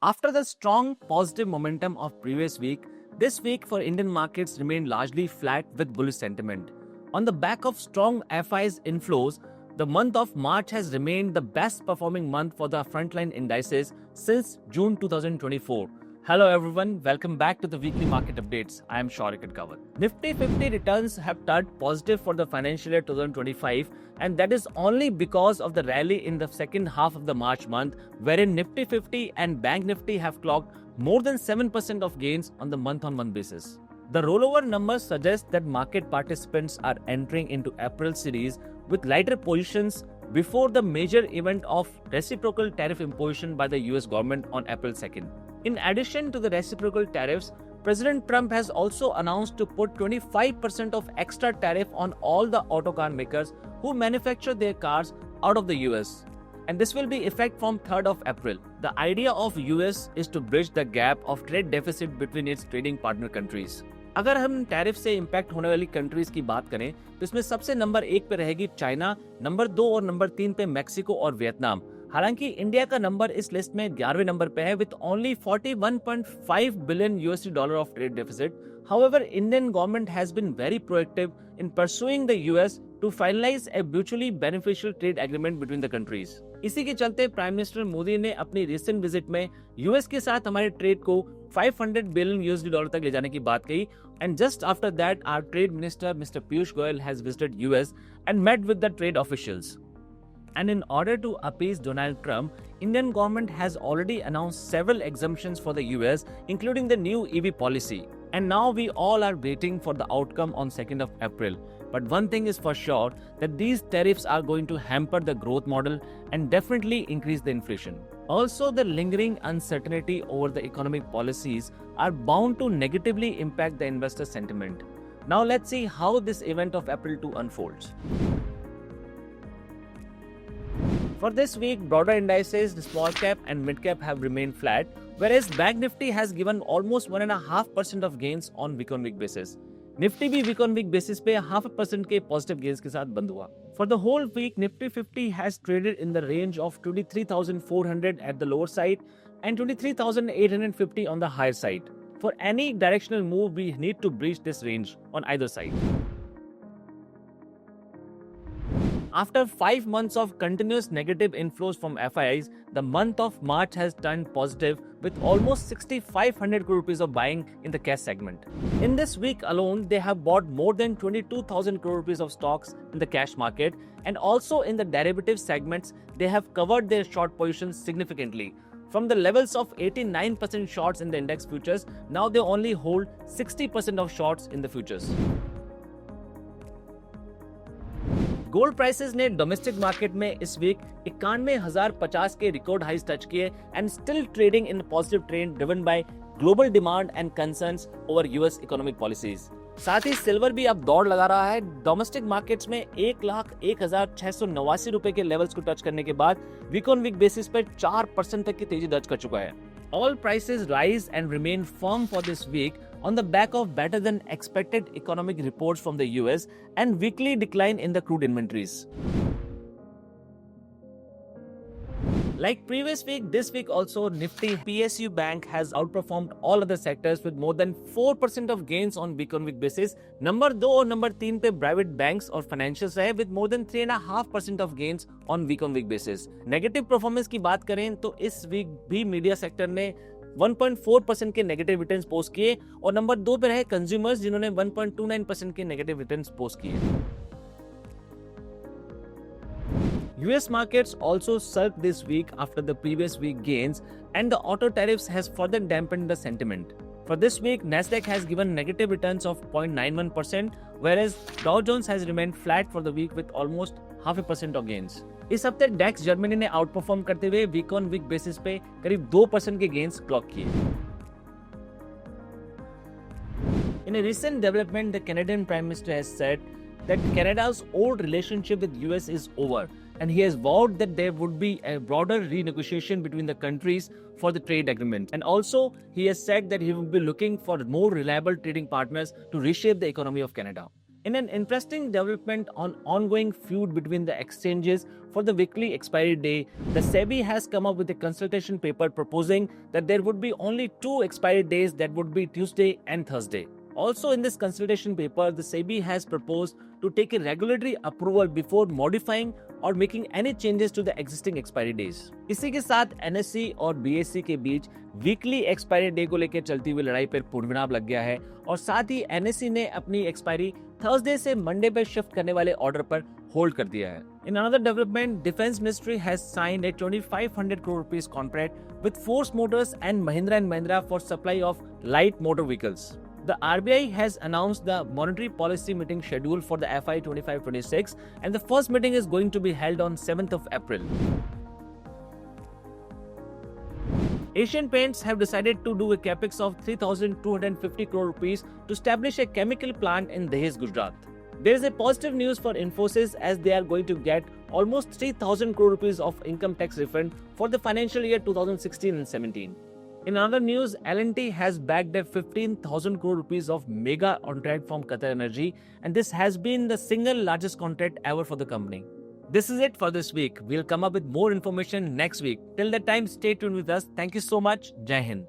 After the strong positive momentum of previous week, this week for Indian markets remained largely flat with bullish sentiment. On the back of strong FIs inflows, the month of March has remained the best performing month for the frontline indices since June 2024. Hello everyone, welcome back to the weekly market updates. I am Shaurik Kawat. Nifty 50 returns have turned positive for the financial year 2025, and that is only because of the rally in the second half of the March month, wherein Nifty 50 and Bank Nifty have clocked more than 7% of gains on the month-on-month basis. The rollover numbers suggest that market participants are entering into April series with lighter positions before the major event of reciprocal tariff imposition by the US government on April 2nd. In addition to the reciprocal tariffs, President Trump has also announced to put 25% of extra tariff on all the auto car makers who manufacture their cars out of the US. And this will be effect from 3rd of April. The idea of US is to bridge the gap of trade deficit between its trading partner countries. अगर हम tariff से impact होने वाली countries की बात करें तो इसमें सबसे नंबर 1 पे रहेगी चाइना, नंबर 2 और नंबर 3 पे मैक्सिको और वियतनाम। हालांकि इंडिया का नंबर इस लिस्ट में 11वें नंबर पे है with only 41.5 billion USD dollar of trade deficit. However, Indian government has been very proactive in pursuing the US to finalize a mutually beneficial trade agreement between the countries. इसी के चलते prime minister Modi ने अपनी recent visit में US के साथ हमारे trade को 500 बिलियन यूएसडी डॉलर तक ले जाने की बात कही, and just after that our trade minister Mr. Piyush Goyal has visited US and met with the trade officials. And in order to appease Donald Trump, Indian government has already announced several exemptions for the US, including the new EV policy. And now we all are waiting for the outcome on 2nd of April. But one thing is for sure, that these tariffs are going to hamper the growth model and definitely increase the inflation. Also, the lingering uncertainty over the economic policies are bound to negatively impact the investor sentiment. Now let's see how this event of April 2 unfolds. For this week, broader indices, the small cap and mid cap have remained flat, whereas Bank Nifty has given almost 1.5% of gains on week-on-week basis. Nifty भी week-on-week basis पे 0.5% के positive gains के साथ बंद हुआ. For the whole week, Nifty 50 has traded in the range of 23,400 at the lower side and 23,850 on the higher side. For any directional move, we need to breach this range on either side. After 5 months of continuous negative inflows from FIIs, the month of March has turned positive with almost 6,500 crore rupees of buying in the cash segment. In this week alone, they have bought more than 22,000 crore rupees of stocks in the cash market, and also in the derivative segments, they have covered their short positions significantly. From the levels of 89% shorts in the index futures, now they only hold 60% of shorts in the futures. Gold prices ने domestic market में इस week 91,050 के record highs touch किए and still trading in positive trend driven by global demand and concerns over US economic policies. साथ ही silver भी अब दौड़ लगा रहा है। डोमेस्टिक मार्केट्स में 1,01,689 रुपए के लेवल्स को टच करने के बाद वीक ऑन वीक बेसिस पर 4% तक की तेजी दर्ज कर चुका है। All prices rise and remain firm for this week on the back of better than expected economic reports from the US and weekly decline in the crude inventories. Like previous week, this week also Nifty PSU Bank has outperformed all other sectors with more than 4% of gains on week-on-week basis. Number 2 और number 3 पे private banks और financials रहे with more than 3.5% of gains on week-on-week basis. Negative performance की बात करें तो इस week भी media sector ने 1.4% के नेगेटिव रिटर्न्स पोस्ट किए और नंबर 2 पे रहे कंज्यूमर्स जिन्होंने 1.29% के नेगेटिव रिटर्न्स पोस्ट किए. US markets also surged this week after the previous week gains, and the auto tariffs has further dampened the sentiment. For this week, Nasdaq has given negative returns of 0.91%, whereas Dow Jones has remained flat for the week with almost 0.5% of gains. इस हफ्ते डेक्स Germany ने outperform करते हुए week on week basis पे करीब 2% के gains clock किए. In a recent development, the Canadian Prime Minister has said that Canada's old relationship with US is over, and he has vowed that there would be a broader renegotiation between the countries for the trade agreement. And also, he has said that he will be looking for more reliable trading partners to reshape the economy of Canada. In an interesting development on ongoing feud between the exchanges for the weekly expiry day, the SEBI has come up with a consultation paper proposing that there would be only two expiry days, that would be Tuesday and Thursday. Also in this consultation paper, the SEBI has proposed to take a regulatory approval before modifying और making any changes to the existing expiry days. इसी के साथ NSE और BSE के बीच weekly expiry day को लेकर चलती हुई लड़ाई पर पूर्णविराम लग गया है और साथ ही एनएसई ने अपनी एक्सपायरी थर्सडे से मंडे पर शिफ्ट करने वाले ऑर्डर पर होल्ड कर दिया है। In another development, defence ministry has signed A 2500 crore rupees contract with Force Motors and Mahindra for supply of light motor vehicles. The RBI has announced the monetary policy meeting schedule for the FY 25-26 and the first meeting is going to be held on 7th of April. Asian Paints have decided to do a capex of 3,250 crore rupees to establish a chemical plant in Dahej, Gujarat. There is a positive news for Infosys as they are going to get almost 3,000 crore rupees of income tax refund for the financial year 2016 and 17. In other news, L&T has bagged a 15,000 crore rupees of mega contract from Qatar Energy, and this has been the single largest contract ever for the company. This is it for this week. We'll come up with more information next week. Till that time, stay tuned with us. Thank you so much. Jai Hind.